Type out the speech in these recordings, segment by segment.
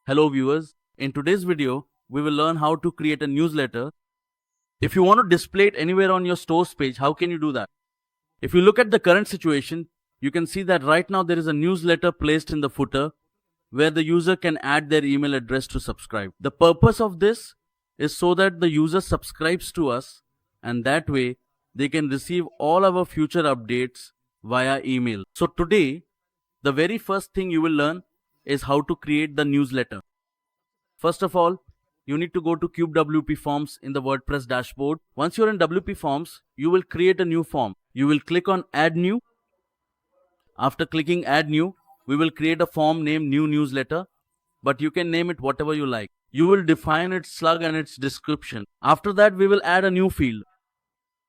Hello viewers, in today's video, we will learn how to create a newsletter. If you want to display it anywhere on your store's page, how can you do that? If you look at the current situation, you can see that right now there is a newsletter placed in the footer where the user can add their email address to subscribe. The purpose of this is so that the user subscribes to us and that way they can receive all our future updates via email. So today, the very first thing you will learn is how to create the newsletter. First of all, you need to go to CubeWP Forms in the WordPress dashboard. Once you're in WP Forms, you will create a new form. You will click on Add New. After clicking Add New, we will create a form named New Newsletter, but you can name it whatever you like. You will define its slug and its description. After that, we will add a new field.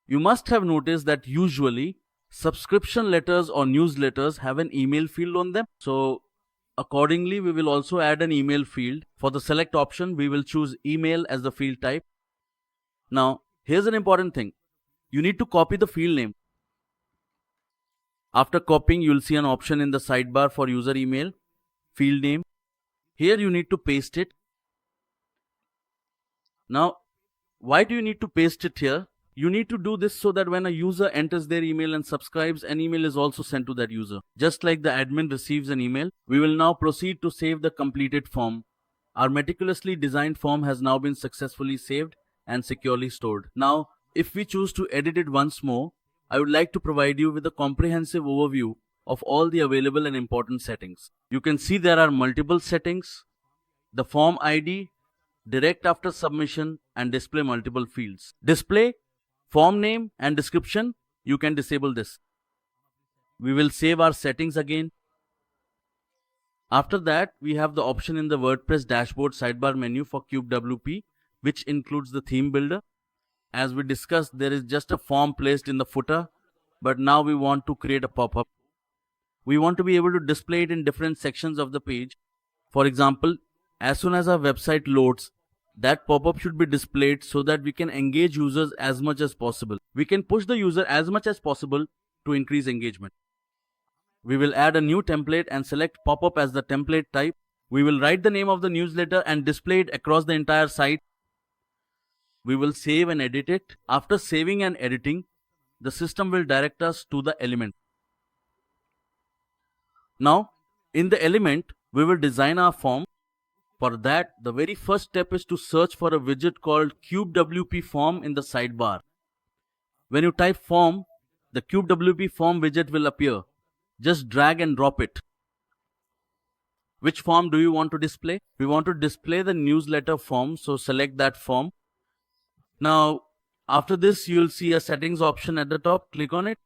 You must have noticed that usually subscription letters or newsletters have an email field on them. So accordingly, we will also add an email field. For the select option, we will choose email as the field type. Now, here's an important thing. You need to copy the field name. After copying, you'll see an option in the sidebar for user email, field name. Here you need to paste it. Now, why do you need to paste it here? You need to do this so that when a user enters their email and subscribes, an email is also sent to that user. Just like the admin receives an email, we will now proceed to save the completed form. Our meticulously designed form has now been successfully saved and securely stored. Now, if we choose to edit it once more, I would like to provide you with a comprehensive overview of all the available and important settings. You can see there are multiple settings, the form ID, direct after submission, and display multiple fields. Display, form name and description, you can disable this. We will save our settings again. After that, we have the option in the WordPress dashboard sidebar menu for CubeWP, which includes the theme builder. As we discussed, there is just a form placed in the footer, but now we want to create a pop-up. We want to be able to display it in different sections of the page. For example, as soon as our website loads, that pop-up should be displayed so that we can engage users as much as possible. We can push the user as much as possible to increase engagement. We will add a new template and select pop-up as the template type. We will write the name of the newsletter and display it across the entire site. We will save and edit it. After saving and editing, the system will direct us to the element. Now, in the element, we will design our form. For that, the very first step is to search for a widget called CubeWP Form in the sidebar. When you type form, the CubeWP Form widget will appear. Just drag and drop it. Which form do you want to display? We want to display the newsletter form, so select that form. Now, after this, you'll see a settings option at the top. Click on it.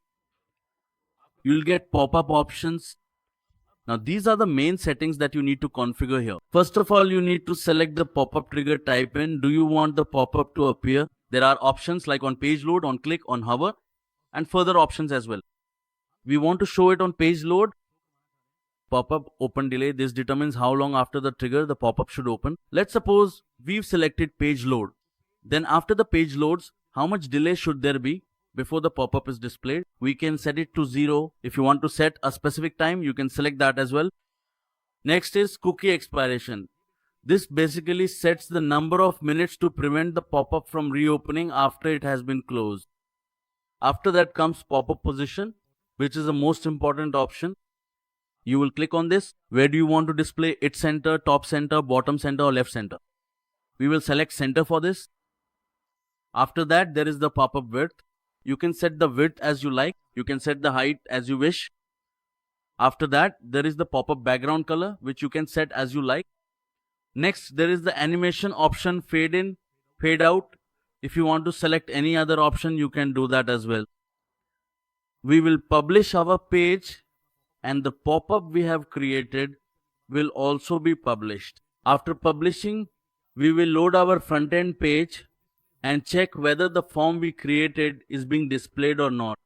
You'll get pop-up options. Now, these are the main settings that you need to configure here. First of all, you need to select the pop-up trigger type in. Do you want the pop-up to appear? There are options like on page load, on click, on hover, and further options as well. We want to show it on page load. Pop-up open delay. This determines how long after the trigger the pop-up should open. Let's suppose we've selected page load. Then after the page loads, how much delay should there be before the pop-up is displayed? We can set it to 0. If you want to set a specific time, you can select that as well. Next is cookie expiration. This basically sets the number of minutes to prevent the pop-up from reopening after it has been closed. After that comes pop-up position, which is the most important option. You will click on this. Where do you want to display it? Center, top center, bottom center, or left center? We will select center for this. After that, there is the pop-up width. You can set the width as you like. You can set the height as you wish. After that, there is the pop-up background color, which you can set as you like. Next, there is the animation option, fade in, fade out. If you want to select any other option, you can do that as well. We will publish our page and the pop-up we have created will also be published. After publishing, we will load our front-end page and check whether the form we created is being displayed or not.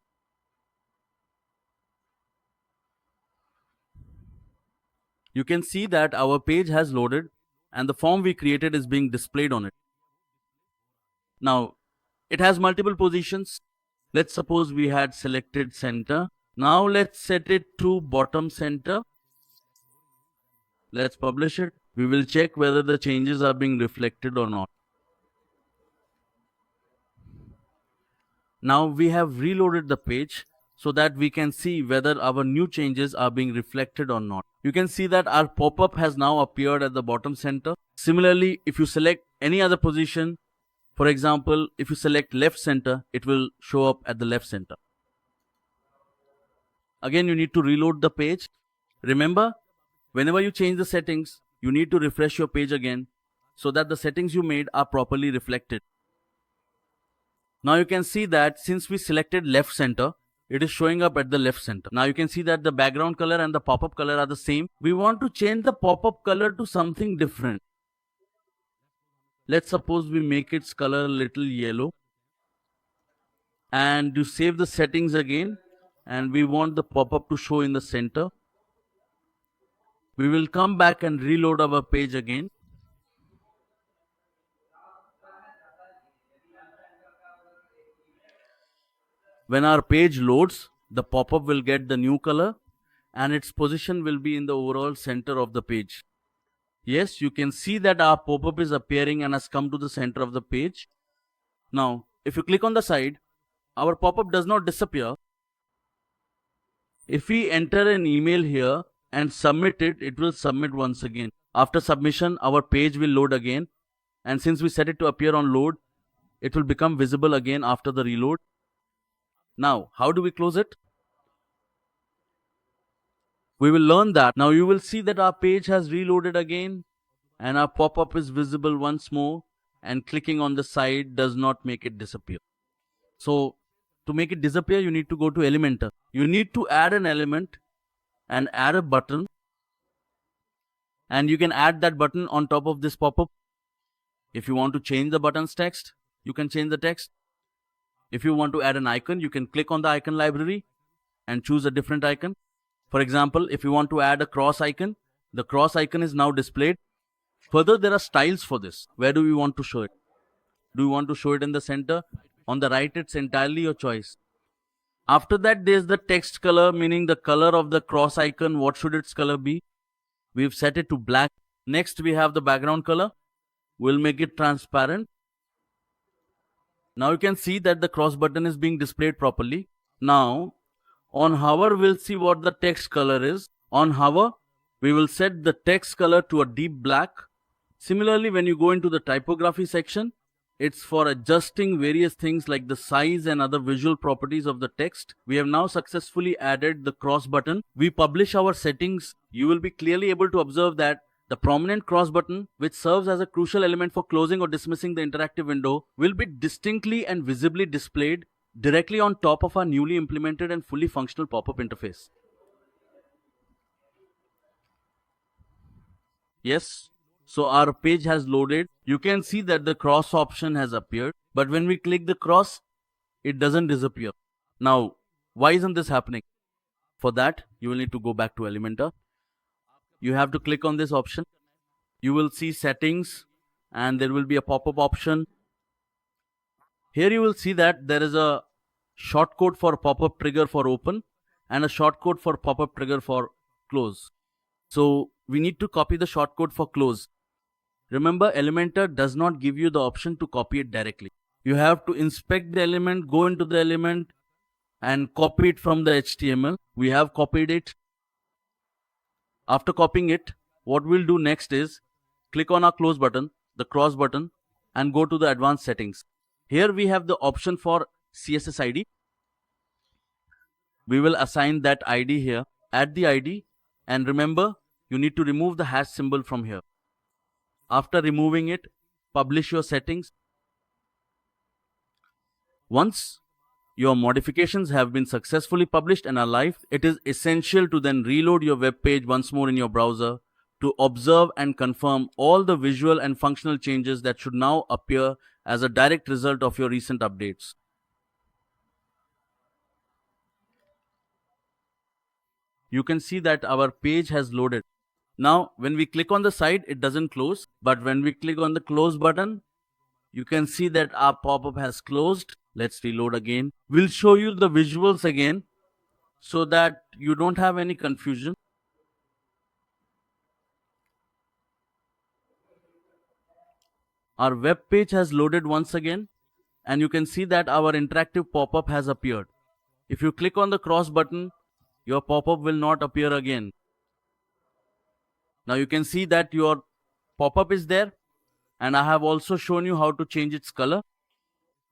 You can see that our page has loaded and the form we created is being displayed on it. Now, it has multiple positions. Let's suppose we had selected center. Now let's set it to bottom center. Let's publish it. We will check whether the changes are being reflected or not. Now we have reloaded the page so that we can see whether our new changes are being reflected or not. You can see that our pop-up has now appeared at the bottom center. Similarly, if you select any other position, for example, if you select left center, it will show up at the left center. Again, you need to reload the page. Remember, whenever you change the settings, you need to refresh your page again so that the settings you made are properly reflected. Now you can see that since we selected left center, it is showing up at the left center. Now you can see that the background color and the pop-up color are the same. We want to change the pop-up color to something different. Let's suppose we make its color a little yellow. And you save the settings again. And we want the pop-up to show in the center. We will come back and reload our page again. When our page loads, the pop-up will get the new color and its position will be in the overall center of the page. Yes, you can see that our pop-up is appearing and has come to the center of the page. Now, if you click on the side, our pop-up does not disappear. If we enter an email here and submit it, it will submit once again. After submission, our page will load again. And since we set it to appear on load, it will become visible again after the reload. Now, how do we close it? We will learn that. Now you will see that our page has reloaded again and our pop-up is visible once more, and clicking on the side does not make it disappear. So to make it disappear, you need to go to Elementor. You need to add an element and add a button, and you can add that button on top of this pop-up. If you want to change the button's text, you can change the text. If you want to add an icon, you can click on the icon library and choose a different icon. For example, if you want to add a cross icon, the cross icon is now displayed. Further, there are styles for this. Where do we want to show it? Do you want to show it in the center? On the right, it's entirely your choice. After that, there's the text color, meaning the color of the cross icon. What should its color be? We've set it to black. Next, we have the background color. We'll make it transparent. Now you can see that the cross button is being displayed properly. Now, on hover, we'll see what the text color is. On hover, we will set the text color to a deep black. Similarly, when you go into the typography section, it's for adjusting various things like the size and other visual properties of the text. We have now successfully added the cross button. We publish our settings. You will be clearly able to observe that the prominent cross button, which serves as a crucial element for closing or dismissing the interactive window, will be distinctly and visibly displayed directly on top of our newly implemented and fully functional pop-up interface. Yes, so our page has loaded. You can see that the cross option has appeared, but when we click the cross, it doesn't disappear. Now, why isn't this happening? For that, you will need to go back to Elementor. You have to click on this option. You will see settings and there will be a pop-up option. Here you will see that there is a shortcode for pop-up trigger for open and a shortcode for pop-up trigger for close. So we need to copy the shortcode for close. Remember, Elementor does not give you the option to copy it directly. You have to inspect the element, go into the element and copy it from the HTML. We have copied it. After copying it, what we'll do next is click on our close button, the cross button, and go to the advanced settings. Here we have the option for CSS ID. We will assign that ID here. Add the ID, and remember, you need to remove the hash symbol from here. After removing it, publish your settings. Once your modifications have been successfully published and are live, it is essential to then reload your web page once more in your browser to observe and confirm all the visual and functional changes that should now appear as a direct result of your recent updates. You can see that our page has loaded. Now, when we click on the side, it doesn't close, but when we click on the close button, you can see that our pop-up has closed. Let's reload again. We'll show you the visuals again so that you don't have any confusion. Our web page has loaded once again, and you can see that our interactive pop-up has appeared. If you click on the cross button, your pop-up will not appear again. Now you can see that your pop-up is there, and I have also shown you how to change its color.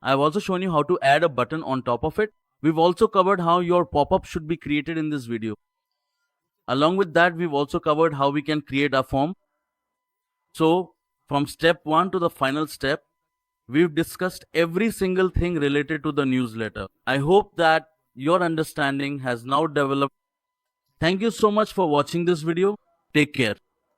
I have also shown you how to add a button on top of it. We've also covered how your pop-up should be created in this video. Along with that, we've also covered how we can create a form. So from step 1 to the final step, we've discussed every single thing related to the newsletter. I hope that your understanding has now developed. Thank you so much for watching this video. Take care.